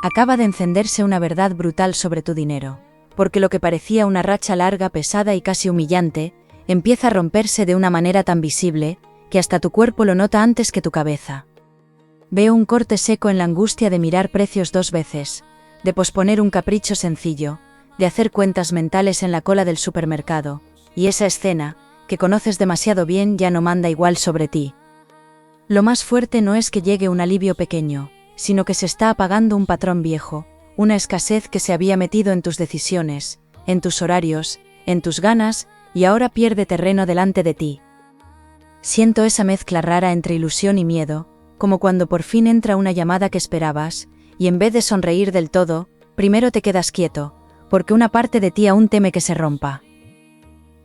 Acaba de encenderse una verdad brutal sobre tu dinero, porque lo que parecía una racha larga, pesada y casi humillante, empieza a romperse de una manera tan visible, que hasta tu cuerpo lo nota antes que tu cabeza. Veo un corte seco en la angustia de mirar precios 2 veces, de posponer un capricho sencillo, de hacer cuentas mentales en la cola del supermercado, y esa escena, que conoces demasiado bien, ya no manda igual sobre ti. Lo más fuerte no es que llegue un alivio pequeño, sino que se está apagando un patrón viejo, una escasez que se había metido en tus decisiones, en tus horarios, en tus ganas, y ahora pierde terreno delante de ti. Siento esa mezcla rara entre ilusión y miedo, como cuando por fin entra una llamada que esperabas, y en vez de sonreír del todo, primero te quedas quieto, porque una parte de ti aún teme que se rompa.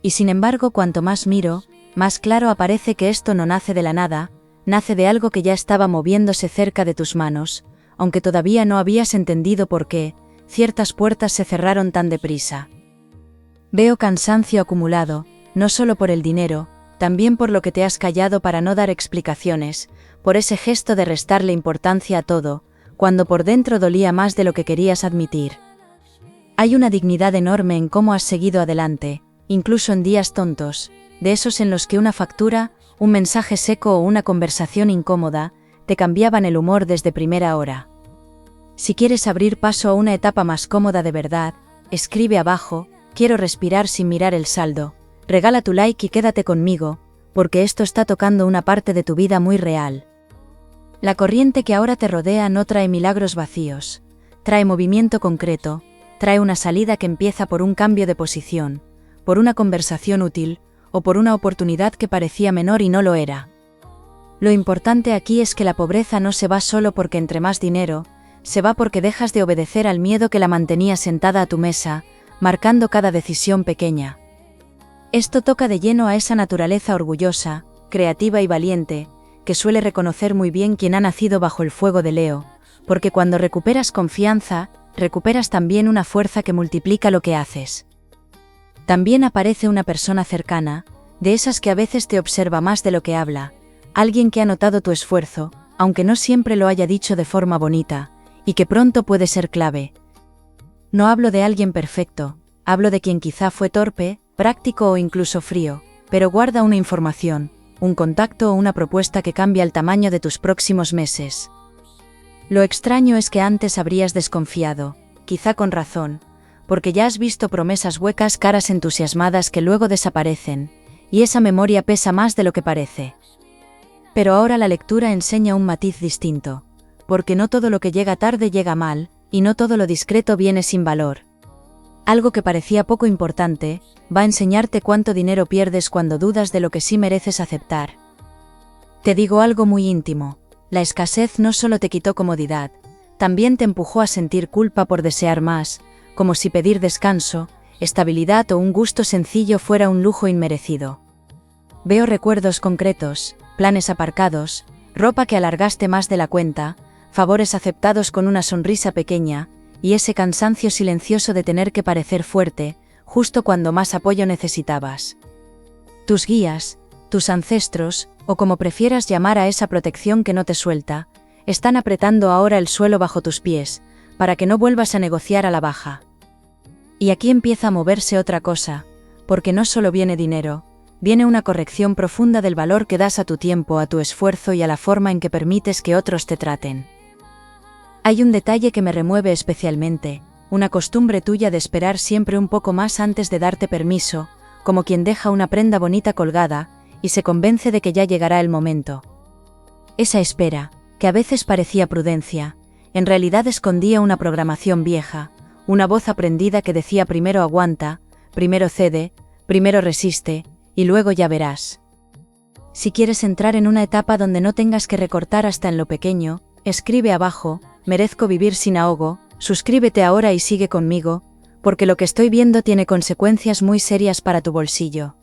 Y sin embargo, cuanto más miro, más claro aparece que esto no nace de la nada, nace de algo que ya estaba moviéndose cerca de tus manos, aunque todavía no habías entendido por qué, ciertas puertas se cerraron tan deprisa. Veo cansancio acumulado, no solo por el dinero, también por lo que te has callado para no dar explicaciones, por ese gesto de restarle importancia a todo, cuando por dentro dolía más de lo que querías admitir. Hay una dignidad enorme en cómo has seguido adelante, incluso en días tontos, de esos en los que una factura, un mensaje seco o una conversación incómoda, te cambiaban el humor desde primera hora. Si quieres abrir paso a una etapa más cómoda de verdad, escribe abajo, quiero respirar sin mirar el saldo, regala tu like y quédate conmigo, porque esto está tocando una parte de tu vida muy real. La corriente que ahora te rodea no trae milagros vacíos, trae movimiento concreto, trae una salida que empieza por un cambio de posición, por una conversación útil, o por una oportunidad que parecía menor y no lo era. Lo importante aquí es que la pobreza no se va solo porque entre más dinero, se va porque dejas de obedecer al miedo que la mantenía sentada a tu mesa, marcando cada decisión pequeña. Esto toca de lleno a esa naturaleza orgullosa, creativa y valiente, que suele reconocer muy bien quien ha nacido bajo el fuego de Leo, porque cuando recuperas confianza, recuperas también una fuerza que multiplica lo que haces. También aparece una persona cercana, de esas que a veces te observa más de lo que habla, alguien que ha notado tu esfuerzo, aunque no siempre lo haya dicho de forma bonita, y que pronto puede ser clave. No hablo de alguien perfecto, hablo de quien quizá fue torpe, práctico o incluso frío, pero guarda una información, un contacto o una propuesta que cambia el tamaño de tus próximos meses. Lo extraño es que antes habrías desconfiado, quizá con razón, porque ya has visto promesas huecas, caras entusiasmadas que luego desaparecen, y esa memoria pesa más de lo que parece. Pero ahora la lectura enseña un matiz distinto, porque no todo lo que llega tarde llega mal, y no todo lo discreto viene sin valor. Algo que parecía poco importante, va a enseñarte cuánto dinero pierdes cuando dudas de lo que sí mereces aceptar. Te digo algo muy íntimo, la escasez no solo te quitó comodidad, también te empujó a sentir culpa por desear más, como si pedir descanso, estabilidad o un gusto sencillo fuera un lujo inmerecido. Veo recuerdos concretos, planes aparcados, ropa que alargaste más de la cuenta, favores aceptados con una sonrisa pequeña, y ese cansancio silencioso de tener que parecer fuerte, justo cuando más apoyo necesitabas. Tus guías, tus ancestros, o como prefieras llamar a esa protección que no te suelta, están apretando ahora el suelo bajo tus pies, para que no vuelvas a negociar a la baja. Y aquí empieza a moverse otra cosa, porque no solo viene dinero, viene una corrección profunda del valor que das a tu tiempo, a tu esfuerzo y a la forma en que permites que otros te traten. Hay un detalle que me remueve especialmente, una costumbre tuya de esperar siempre un poco más antes de darte permiso, como quien deja una prenda bonita colgada, y se convence de que ya llegará el momento. Esa espera, que a veces parecía prudencia, en realidad escondía una programación vieja, una voz aprendida que decía primero aguanta, primero cede, primero resiste, y luego ya verás. Si quieres entrar en una etapa donde no tengas que recortar hasta en lo pequeño, escribe abajo, merezco vivir sin ahogo, suscríbete ahora y sigue conmigo, porque lo que estoy viendo tiene consecuencias muy serias para tu bolsillo.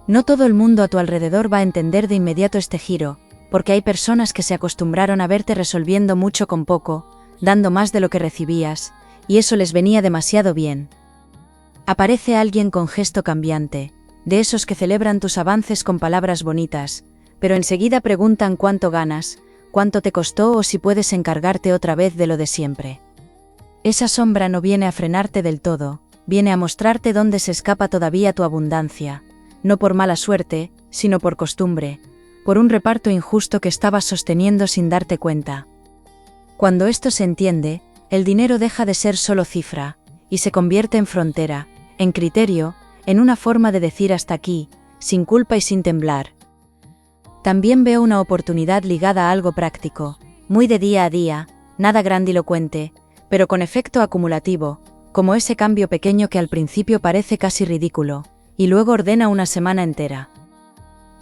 No todo el mundo a tu alrededor va a entender de inmediato este giro, porque hay personas que se acostumbraron a verte resolviendo mucho con poco, dando más de lo que recibías, y eso les venía demasiado bien. Aparece alguien con gesto cambiante, de esos que celebran tus avances con palabras bonitas, pero enseguida preguntan cuánto ganas, cuánto te costó o si puedes encargarte otra vez de lo de siempre. Esa sombra no viene a frenarte del todo, viene a mostrarte dónde se escapa todavía tu abundancia, no por mala suerte, sino por costumbre, por un reparto injusto que estabas sosteniendo sin darte cuenta. Cuando esto se entiende, el dinero deja de ser solo cifra, y se convierte en frontera, en criterio, en una forma de decir hasta aquí, sin culpa y sin temblar. También veo una oportunidad ligada a algo práctico, muy de día a día, nada grandilocuente, pero con efecto acumulativo, como ese cambio pequeño que al principio parece casi ridículo, y luego ordena una semana entera.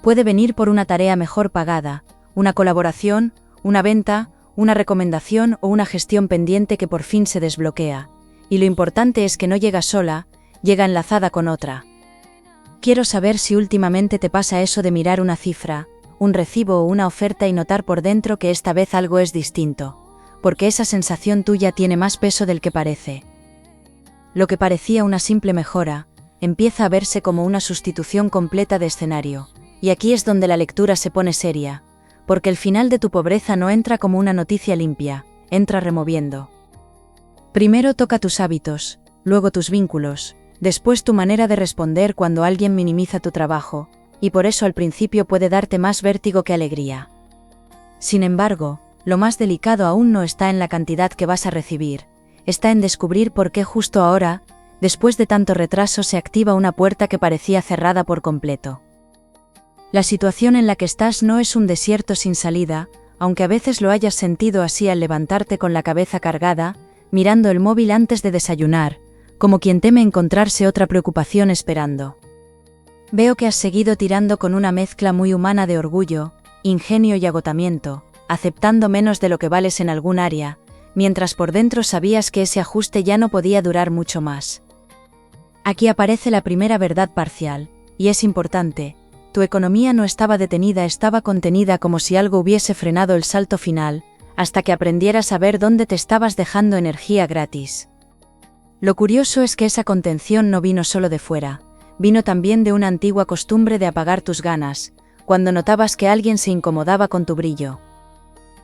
Puede venir por una tarea mejor pagada, una colaboración, una venta, una recomendación o una gestión pendiente que por fin se desbloquea, y lo importante es que no llega sola, llega enlazada con otra. Quiero saber si últimamente te pasa eso de mirar una cifra, un recibo o una oferta y notar por dentro que esta vez algo es distinto, porque esa sensación tuya tiene más peso del que parece. Lo que parecía una simple mejora, empieza a verse como una sustitución completa de escenario. Y aquí es donde la lectura se pone seria, porque el final de tu pobreza no entra como una noticia limpia, entra removiendo. Primero toca tus hábitos, luego tus vínculos, después tu manera de responder cuando alguien minimiza tu trabajo, y por eso al principio puede darte más vértigo que alegría. Sin embargo, lo más delicado aún no está en la cantidad que vas a recibir, está en descubrir por qué justo ahora, después de tanto retraso, se activa una puerta que parecía cerrada por completo. La situación en la que estás no es un desierto sin salida, aunque a veces lo hayas sentido así al levantarte con la cabeza cargada, mirando el móvil antes de desayunar, como quien teme encontrarse otra preocupación esperando. Veo que has seguido tirando con una mezcla muy humana de orgullo, ingenio y agotamiento, aceptando menos de lo que vales en algún área, mientras por dentro sabías que ese ajuste ya no podía durar mucho más. Aquí aparece la primera verdad parcial, y es importante. Tu economía no estaba detenida, estaba contenida como si algo hubiese frenado el salto final, hasta que aprendieras a ver dónde te estabas dejando energía gratis. Lo curioso es que esa contención no vino solo de fuera, vino también de una antigua costumbre de apagar tus ganas, cuando notabas que alguien se incomodaba con tu brillo.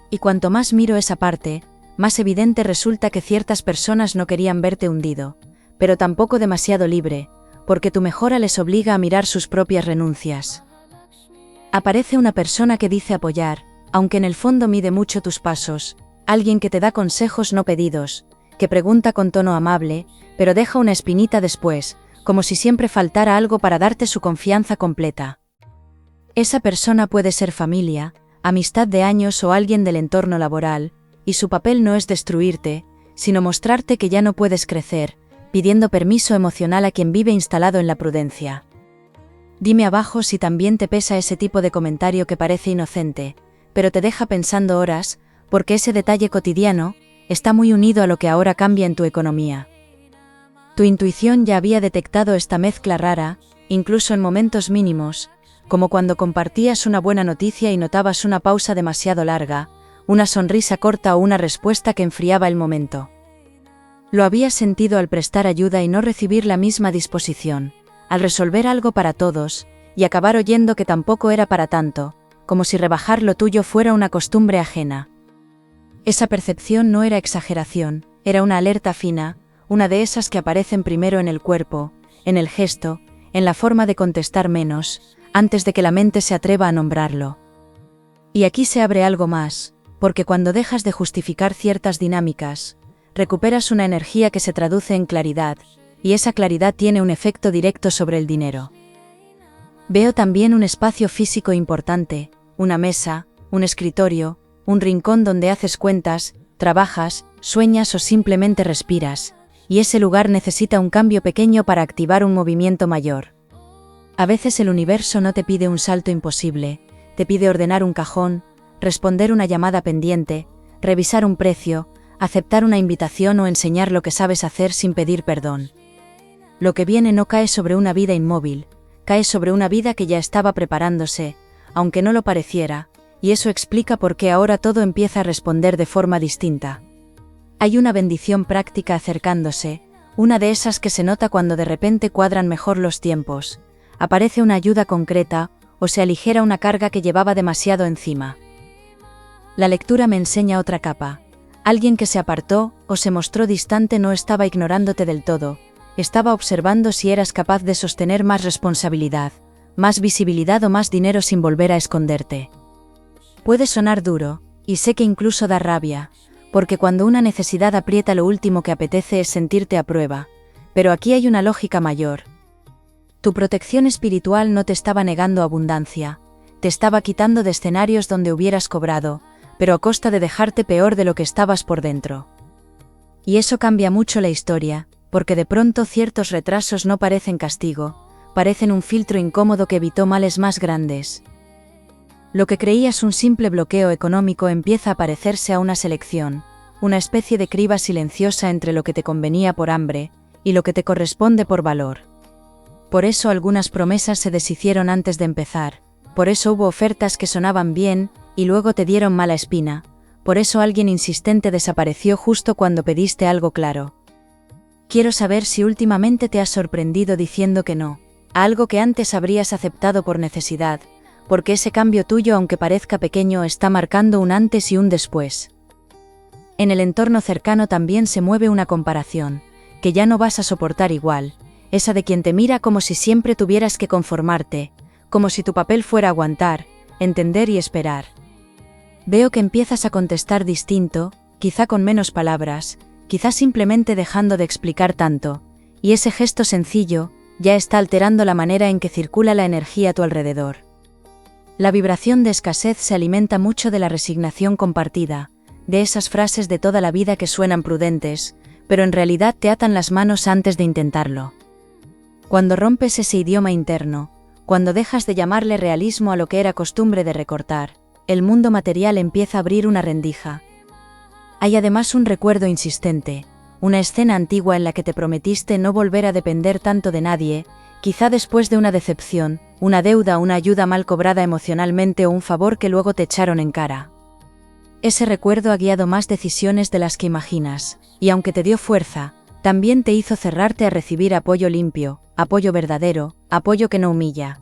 Y cuanto más miro esa parte, más evidente resulta que ciertas personas no querían verte hundido, pero tampoco demasiado libre, porque tu mejora les obliga a mirar sus propias renuncias. Aparece una persona que dice apoyar, aunque en el fondo mide mucho tus pasos, alguien que te da consejos no pedidos, que pregunta con tono amable, pero deja una espinita después, como si siempre faltara algo para darte su confianza completa. Esa persona puede ser familia, amistad de años o alguien del entorno laboral, y su papel no es destruirte, sino mostrarte que ya no puedes crecer, pidiendo permiso emocional a quien vive instalado en la prudencia. Dime abajo si también te pesa ese tipo de comentario que parece inocente, pero te deja pensando horas, porque ese detalle cotidiano está muy unido a lo que ahora cambia en tu economía. Tu intuición ya había detectado esta mezcla rara, incluso en momentos mínimos, como cuando compartías una buena noticia y notabas una pausa demasiado larga, una sonrisa corta o una respuesta que enfriaba el momento. Lo habías sentido al prestar ayuda y no recibir la misma disposición, al resolver algo para todos, y acabar oyendo que tampoco era para tanto, como si rebajar lo tuyo fuera una costumbre ajena. Esa percepción no era exageración, era una alerta fina, una de esas que aparecen primero en el cuerpo, en el gesto, en la forma de contestar menos, antes de que la mente se atreva a nombrarlo. Y aquí se abre algo más, porque cuando dejas de justificar ciertas dinámicas, recuperas una energía que se traduce en claridad, y esa claridad tiene un efecto directo sobre el dinero. Veo también un espacio físico importante, una mesa, un escritorio, un rincón donde haces cuentas, trabajas, sueñas o simplemente respiras, y ese lugar necesita un cambio pequeño para activar un movimiento mayor. A veces el universo no te pide un salto imposible, te pide ordenar un cajón, responder una llamada pendiente, revisar un precio, aceptar una invitación o enseñar lo que sabes hacer sin pedir perdón. Lo que viene no cae sobre una vida inmóvil, cae sobre una vida que ya estaba preparándose, aunque no lo pareciera, y eso explica por qué ahora todo empieza a responder de forma distinta. Hay una bendición práctica acercándose, una de esas que se nota cuando de repente cuadran mejor los tiempos, aparece una ayuda concreta, o se aligera una carga que llevaba demasiado encima. La lectura me enseña otra capa. Alguien que se apartó o se mostró distante no estaba ignorándote del todo, estaba observando si eras capaz de sostener más responsabilidad, más visibilidad o más dinero sin volver a esconderte. Puede sonar duro, y sé que incluso da rabia, porque cuando una necesidad aprieta lo último que apetece es sentirte a prueba, pero aquí hay una lógica mayor. Tu protección espiritual no te estaba negando abundancia, te estaba quitando de escenarios donde hubieras cobrado, pero a costa de dejarte peor de lo que estabas por dentro. Y eso cambia mucho la historia, porque de pronto ciertos retrasos no parecen castigo, parecen un filtro incómodo que evitó males más grandes. Lo que creías un simple bloqueo económico empieza a parecerse a una selección, una especie de criba silenciosa entre lo que te convenía por hambre y lo que te corresponde por valor. Por eso algunas promesas se deshicieron antes de empezar, por eso hubo ofertas que sonaban bien y luego te dieron mala espina, por eso alguien insistente desapareció justo cuando pediste algo claro. Quiero saber si últimamente te has sorprendido diciendo que no, a algo que antes habrías aceptado por necesidad, porque ese cambio tuyo, aunque parezca pequeño, está marcando un antes y un después. En el entorno cercano también se mueve una comparación, que ya no vas a soportar igual, esa de quien te mira como si siempre tuvieras que conformarte, como si tu papel fuera aguantar, entender y esperar. Veo que empiezas a contestar distinto, quizá con menos palabras, quizá simplemente dejando de explicar tanto, y ese gesto sencillo ya está alterando la manera en que circula la energía a tu alrededor. La vibración de escasez se alimenta mucho de la resignación compartida, de esas frases de toda la vida que suenan prudentes, pero en realidad te atan las manos antes de intentarlo. Cuando rompes ese idioma interno, cuando dejas de llamarle realismo a lo que era costumbre de recortar, el mundo material empieza a abrir una rendija. Hay además un recuerdo insistente, una escena antigua en la que te prometiste no volver a depender tanto de nadie, quizá después de una decepción, una deuda, una ayuda mal cobrada emocionalmente o un favor que luego te echaron en cara. Ese recuerdo ha guiado más decisiones de las que imaginas, y aunque te dio fuerza, también te hizo cerrarte a recibir apoyo limpio, apoyo verdadero, apoyo que no humilla.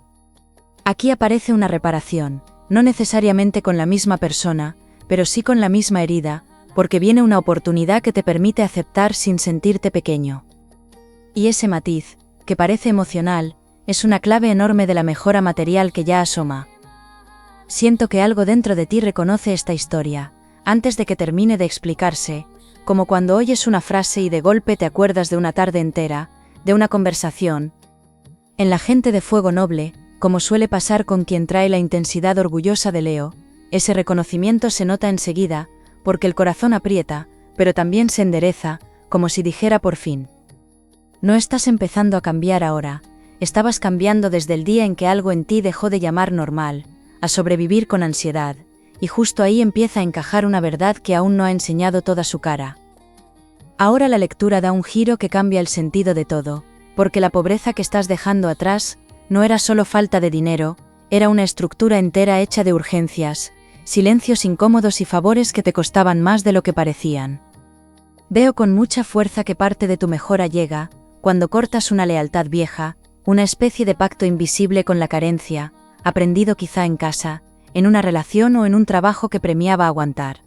Aquí aparece una reparación, no necesariamente con la misma persona, pero sí con la misma herida, porque viene una oportunidad que te permite aceptar sin sentirte pequeño. Y ese matiz, que parece emocional, es una clave enorme de la mejora material que ya asoma. Siento que algo dentro de ti reconoce esta historia, antes de que termine de explicarse, como cuando oyes una frase y de golpe te acuerdas de una tarde entera, de una conversación. En la gente de fuego noble, como suele pasar con quien trae la intensidad orgullosa de Leo, ese reconocimiento se nota enseguida, porque el corazón aprieta, pero también se endereza, como si dijera por fin. No estás empezando a cambiar ahora, estabas cambiando desde el día en que algo en ti dejó de llamar normal, a sobrevivir con ansiedad, y justo ahí empieza a encajar una verdad que aún no ha enseñado toda su cara. Ahora la lectura da un giro que cambia el sentido de todo, porque la pobreza que estás dejando atrás no era solo falta de dinero, era una estructura entera hecha de urgencias, silencios incómodos y favores que te costaban más de lo que parecían. Veo con mucha fuerza que parte de tu mejora llega, cuando cortas una lealtad vieja, una especie de pacto invisible con la carencia, aprendido quizá en casa, en una relación o en un trabajo que premiaba aguantar.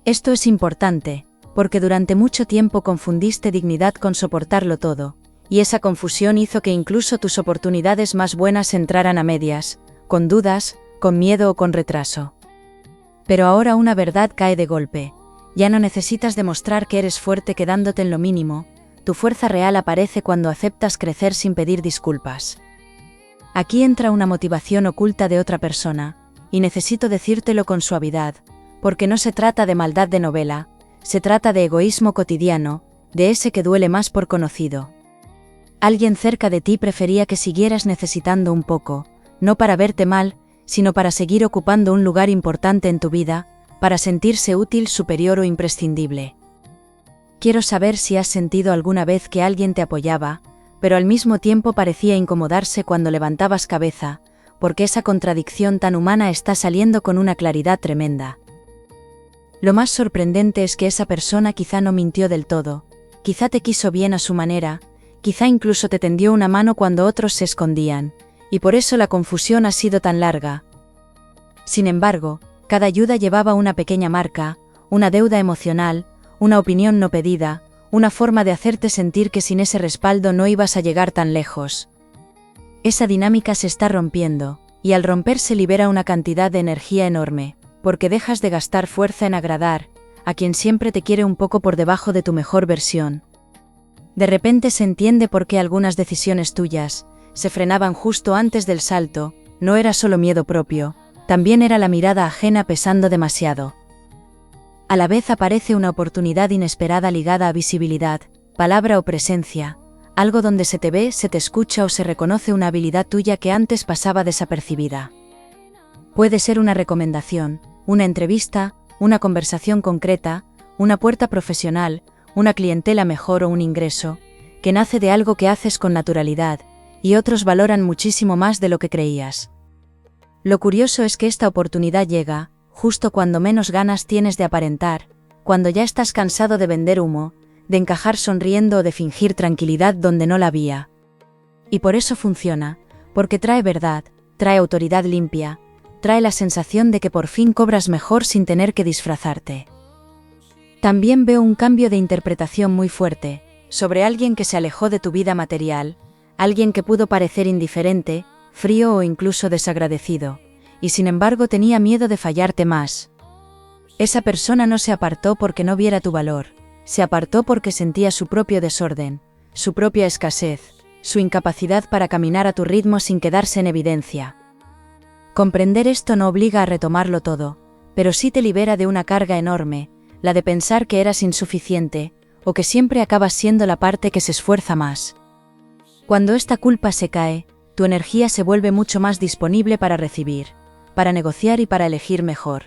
Esto es importante, porque durante mucho tiempo confundiste dignidad con soportarlo todo, y esa confusión hizo que incluso tus oportunidades más buenas entraran a medias, con dudas, con miedo o con retraso. Pero ahora una verdad cae de golpe, ya no necesitas demostrar que eres fuerte quedándote en lo mínimo, tu fuerza real aparece cuando aceptas crecer sin pedir disculpas. Aquí entra una motivación oculta de otra persona, y necesito decírtelo con suavidad, porque no se trata de maldad de novela, se trata de egoísmo cotidiano, de ese que duele más por conocido. Alguien cerca de ti prefería que siguieras necesitando un poco, no para verte mal, sino para seguir ocupando un lugar importante en tu vida, para sentirse útil, superior o imprescindible. Quiero saber si has sentido alguna vez que alguien te apoyaba, pero al mismo tiempo parecía incomodarse cuando levantabas cabeza, porque esa contradicción tan humana está saliendo con una claridad tremenda. Lo más sorprendente es que esa persona quizá no mintió del todo, quizá te quiso bien a su manera, quizá incluso te tendió una mano cuando otros se escondían, y por eso la confusión ha sido tan larga. Sin embargo, Cada ayuda llevaba una pequeña marca, una deuda emocional, una opinión no pedida, una forma de hacerte sentir que sin ese respaldo no ibas a llegar tan lejos. Esa dinámica se está rompiendo, y al romperse libera una cantidad de energía enorme, porque dejas de gastar fuerza en agradar a quien siempre te quiere un poco por debajo de tu mejor versión. De repente se entiende por qué algunas decisiones tuyas se frenaban justo antes del salto. No era solo miedo propio, también era la mirada ajena pesando demasiado. A la vez aparece una oportunidad inesperada ligada a visibilidad, palabra o presencia, algo donde se te ve, se te escucha o se reconoce una habilidad tuya que antes pasaba desapercibida. Puede ser una recomendación, una entrevista, una conversación concreta, una puerta profesional, una clientela mejor o un ingreso, que nace de algo que haces con naturalidad, y otros valoran muchísimo más de lo que creías. Lo curioso es que esta oportunidad llega justo cuando menos ganas tienes de aparentar, cuando ya estás cansado de vender humo, de encajar sonriendo o de fingir tranquilidad donde no la había. Y por eso funciona, porque trae verdad, trae autoridad limpia, trae la sensación de que por fin cobras mejor sin tener que disfrazarte. También veo un cambio de interpretación muy fuerte, sobre alguien que se alejó de tu vida material, alguien que pudo parecer indiferente, frío o incluso desagradecido, y sin embargo tenía miedo de fallarte más. Esa persona no se apartó porque no viera tu valor, se apartó porque sentía su propio desorden, su propia escasez, su incapacidad para caminar a tu ritmo sin quedarse en evidencia. Comprender esto no obliga a retomarlo todo, pero sí te libera de una carga enorme, la de pensar que eras insuficiente, o que siempre acabas siendo la parte que se esfuerza más. Cuando esta culpa se cae, tu energía se vuelve mucho más disponible para recibir, para negociar y para elegir mejor.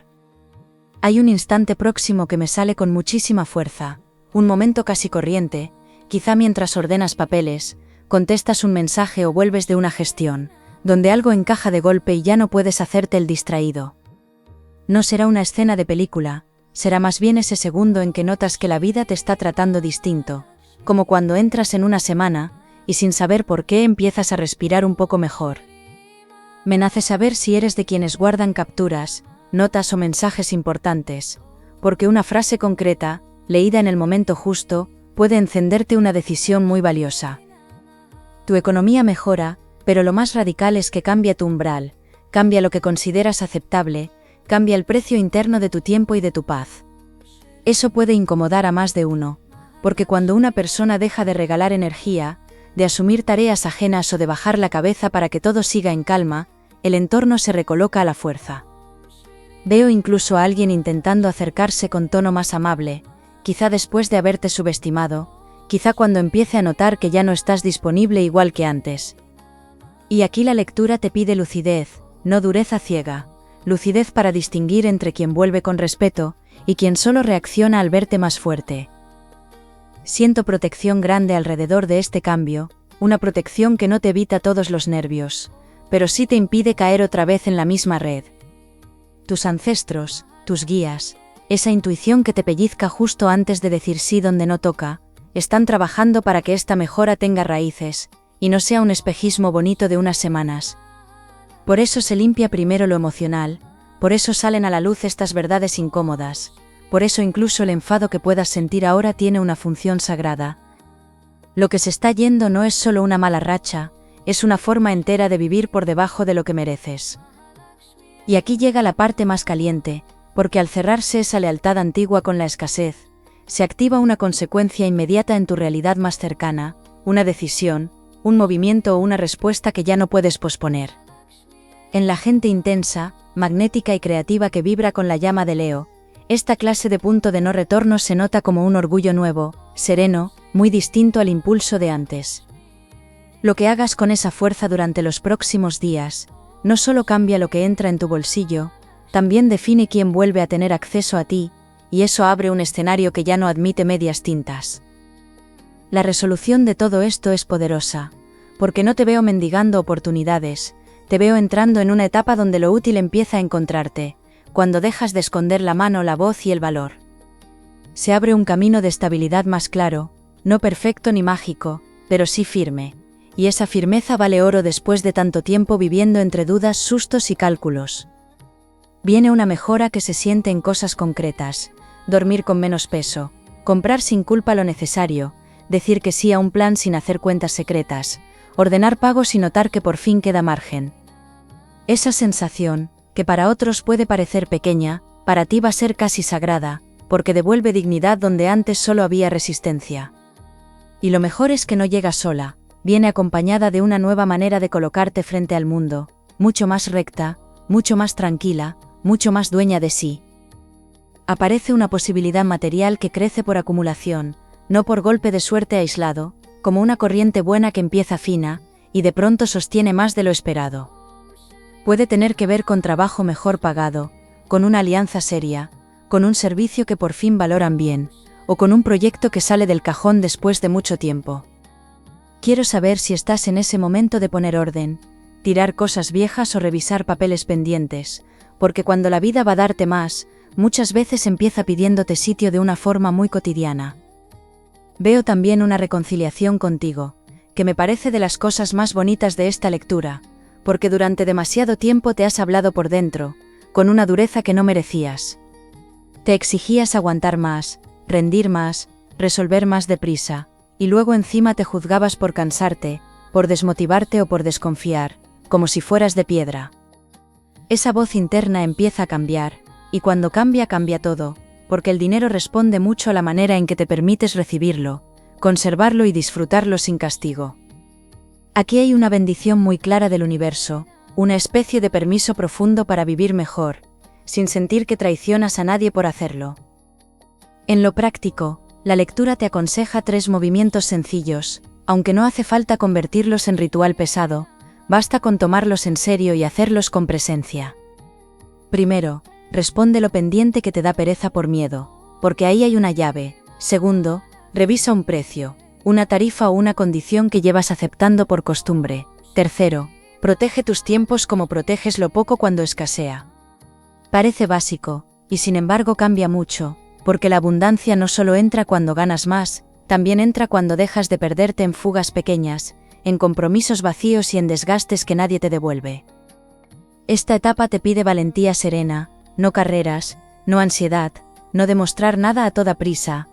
Hay un instante próximo que me sale con muchísima fuerza, un momento casi corriente, quizá mientras ordenas papeles, contestas un mensaje o vuelves de una gestión, donde algo encaja de golpe y ya no puedes hacerte el distraído. No será una escena de película, será más bien ese segundo en que notas que la vida te está tratando distinto, como cuando entras en una semana, y sin saber por qué empiezas a respirar un poco mejor. Me nace saber si eres de quienes guardan capturas, notas o mensajes importantes, porque una frase concreta, leída en el momento justo, puede encenderte una decisión muy valiosa. Tu economía mejora, pero lo más radical es que cambia tu umbral, cambia lo que consideras aceptable, cambia el precio interno de tu tiempo y de tu paz. Eso puede incomodar a más de uno, porque cuando una persona deja de regalar energía, de asumir tareas ajenas o de bajar la cabeza para que todo siga en calma, el entorno se recoloca a la fuerza. Veo incluso a alguien intentando acercarse con tono más amable, quizá después de haberte subestimado, quizá cuando empiece a notar que ya no estás disponible igual que antes. Y aquí la lectura te pide lucidez, no dureza ciega, lucidez para distinguir entre quien vuelve con respeto y quien solo reacciona al verte más fuerte. Siento protección grande alrededor de este cambio, una protección que no te evita todos los nervios, pero sí te impide caer otra vez en la misma red. Tus ancestros, tus guías, esa intuición que te pellizca justo antes de decir sí donde no toca, están trabajando para que esta mejora tenga raíces, y no sea un espejismo bonito de unas semanas. Por eso se limpia primero lo emocional, por eso salen a la luz estas verdades incómodas, por eso incluso el enfado que puedas sentir ahora tiene una función sagrada. Lo que se está yendo no es solo una mala racha, es una forma entera de vivir por debajo de lo que mereces. Y aquí llega la parte más caliente, porque al cerrarse esa lealtad antigua con la escasez, se activa una consecuencia inmediata en tu realidad más cercana, una decisión, un movimiento o una respuesta que ya no puedes posponer. En la gente intensa, magnética y creativa que vibra con la llama de Leo, esta clase de punto de no retorno se nota como un orgullo nuevo, sereno, muy distinto al impulso de antes. Lo que hagas con esa fuerza durante los próximos días, no solo cambia lo que entra en tu bolsillo, también define quién vuelve a tener acceso a ti, y eso abre un escenario que ya no admite medias tintas. La resolución de todo esto es poderosa, porque no te veo mendigando oportunidades, te veo entrando en una etapa donde lo útil empieza a encontrarte, cuando dejas de esconder la mano, la voz y el valor. Se abre un camino de estabilidad más claro, no perfecto ni mágico, pero sí firme, y esa firmeza vale oro después de tanto tiempo viviendo entre dudas, sustos y cálculos. Viene una mejora que se siente en cosas concretas: dormir con menos peso, comprar sin culpa lo necesario, decir que sí a un plan sin hacer cuentas secretas, ordenar pagos y notar que por fin queda margen. Esa sensación, que para otros puede parecer pequeña, para ti va a ser casi sagrada, porque devuelve dignidad donde antes solo había resistencia. Y lo mejor es que no llega sola, viene acompañada de una nueva manera de colocarte frente al mundo, mucho más recta, mucho más tranquila, mucho más dueña de sí. Aparece una posibilidad material que crece por acumulación, no por golpe de suerte aislado, como una corriente buena que empieza fina, y de pronto sostiene más de lo esperado. Puede tener que ver con trabajo mejor pagado, con una alianza seria, con un servicio que por fin valoran bien, o con un proyecto que sale del cajón después de mucho tiempo. Quiero saber si estás en ese momento de poner orden, tirar cosas viejas o revisar papeles pendientes, porque cuando la vida va a darte más, muchas veces empieza pidiéndote sitio de una forma muy cotidiana. Veo también una reconciliación contigo, que me parece de las cosas más bonitas de esta lectura, porque durante demasiado tiempo te has hablado por dentro, con una dureza que no merecías. Te exigías aguantar más, rendir más, resolver más deprisa, y luego encima te juzgabas por cansarte, por desmotivarte o por desconfiar, como si fueras de piedra. Esa voz interna empieza a cambiar, y cuando cambia, cambia todo, porque el dinero responde mucho a la manera en que te permites recibirlo, conservarlo y disfrutarlo sin castigo. Aquí hay una bendición muy clara del universo, una especie de permiso profundo para vivir mejor, sin sentir que traicionas a nadie por hacerlo. En lo práctico, la lectura te aconseja 3 movimientos sencillos, aunque no hace falta convertirlos en ritual pesado, basta con tomarlos en serio y hacerlos con presencia. Primero, responde lo pendiente que te da pereza por miedo, porque ahí hay una llave. Segundo, revisa un precio, una tarifa o una condición que llevas aceptando por costumbre. Tercero, protege tus tiempos como proteges lo poco cuando escasea. Parece básico, y sin embargo cambia mucho, porque la abundancia no solo entra cuando ganas más, también entra cuando dejas de perderte en fugas pequeñas, en compromisos vacíos y en desgastes que nadie te devuelve. Esta etapa te pide valentía serena, no carreras, no ansiedad, no demostrar nada a toda prisa.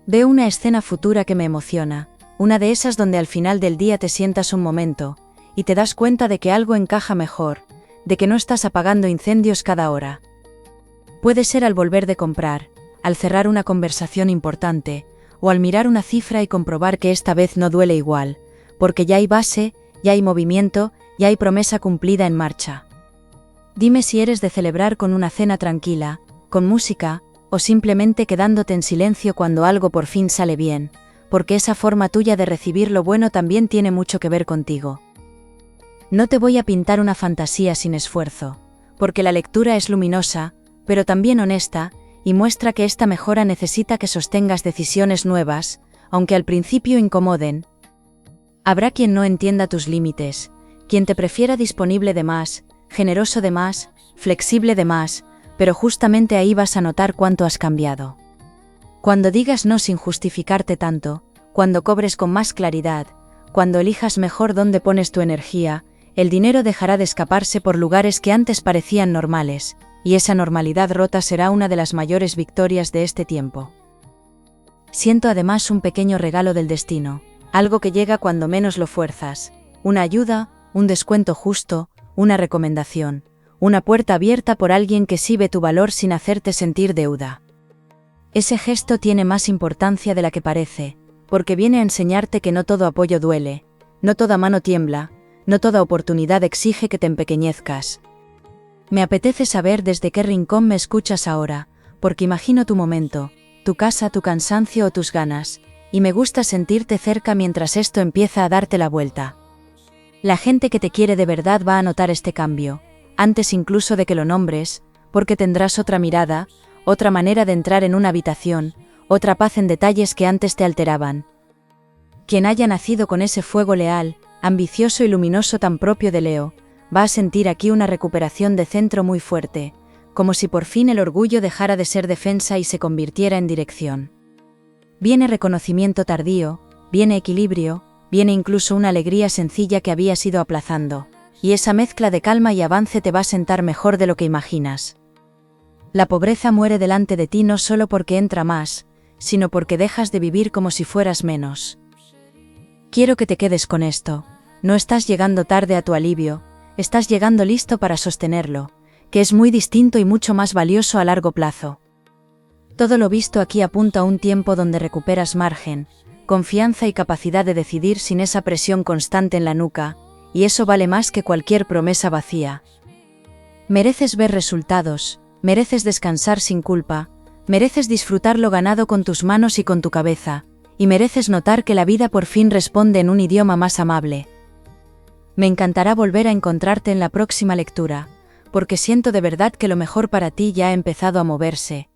Veo una escena futura que me emociona, una de esas donde al final del día te sientas un momento, y te das cuenta de que algo encaja mejor, de que no estás apagando incendios cada hora. Puede ser al volver de comprar, al cerrar una conversación importante, o al mirar una cifra y comprobar que esta vez no duele igual, porque ya hay base, ya hay movimiento, ya hay promesa cumplida en marcha. Dime si eres de celebrar con una cena tranquila, con música, o simplemente quedándote en silencio cuando algo por fin sale bien, porque esa forma tuya de recibir lo bueno también tiene mucho que ver contigo. No te voy a pintar una fantasía sin esfuerzo, porque la lectura es luminosa, pero también honesta, y muestra que esta mejora necesita que sostengas decisiones nuevas, aunque al principio incomoden. Habrá quien no entienda tus límites, quien te prefiera disponible de más, generoso de más, flexible de más, pero justamente ahí vas a notar cuánto has cambiado. Cuando digas no sin justificarte tanto, cuando cobres con más claridad, cuando elijas mejor dónde pones tu energía, el dinero dejará de escaparse por lugares que antes parecían normales, y esa normalidad rota será una de las mayores victorias de este tiempo. Siento además un pequeño regalo del destino, algo que llega cuando menos lo fuerzas, una ayuda, un descuento justo, una recomendación, una puerta abierta por alguien que sí ve tu valor sin hacerte sentir deuda. Ese gesto tiene más importancia de la que parece, porque viene a enseñarte que no todo apoyo duele, no toda mano tiembla, no toda oportunidad exige que te empequeñezcas. Me apetece saber desde qué rincón me escuchas ahora, porque imagino tu momento, tu casa, tu cansancio o tus ganas, y me gusta sentirte cerca mientras esto empieza a darte la vuelta. La gente que te quiere de verdad va a notar este cambio, antes incluso de que lo nombres, porque tendrás otra mirada, otra manera de entrar en una habitación, otra paz en detalles que antes te alteraban. Quien haya nacido con ese fuego leal, ambicioso y luminoso tan propio de Leo, va a sentir aquí una recuperación de centro muy fuerte, como si por fin el orgullo dejara de ser defensa y se convirtiera en dirección. Viene reconocimiento tardío, viene equilibrio, viene incluso una alegría sencilla que habías ido aplazando, y esa mezcla de calma y avance te va a sentar mejor de lo que imaginas. La pobreza muere delante de ti no solo porque entra más, sino porque dejas de vivir como si fueras menos. Quiero que te quedes con esto. No estás llegando tarde a tu alivio, estás llegando listo para sostenerlo, que es muy distinto y mucho más valioso a largo plazo. Todo lo visto aquí apunta a un tiempo donde recuperas margen, confianza y capacidad de decidir sin esa presión constante en la nuca, y eso vale más que cualquier promesa vacía. Mereces ver resultados, mereces descansar sin culpa, mereces disfrutar lo ganado con tus manos y con tu cabeza, y mereces notar que la vida por fin responde en un idioma más amable. Me encantará volver a encontrarte en la próxima lectura, porque siento de verdad que lo mejor para ti ya ha empezado a moverse,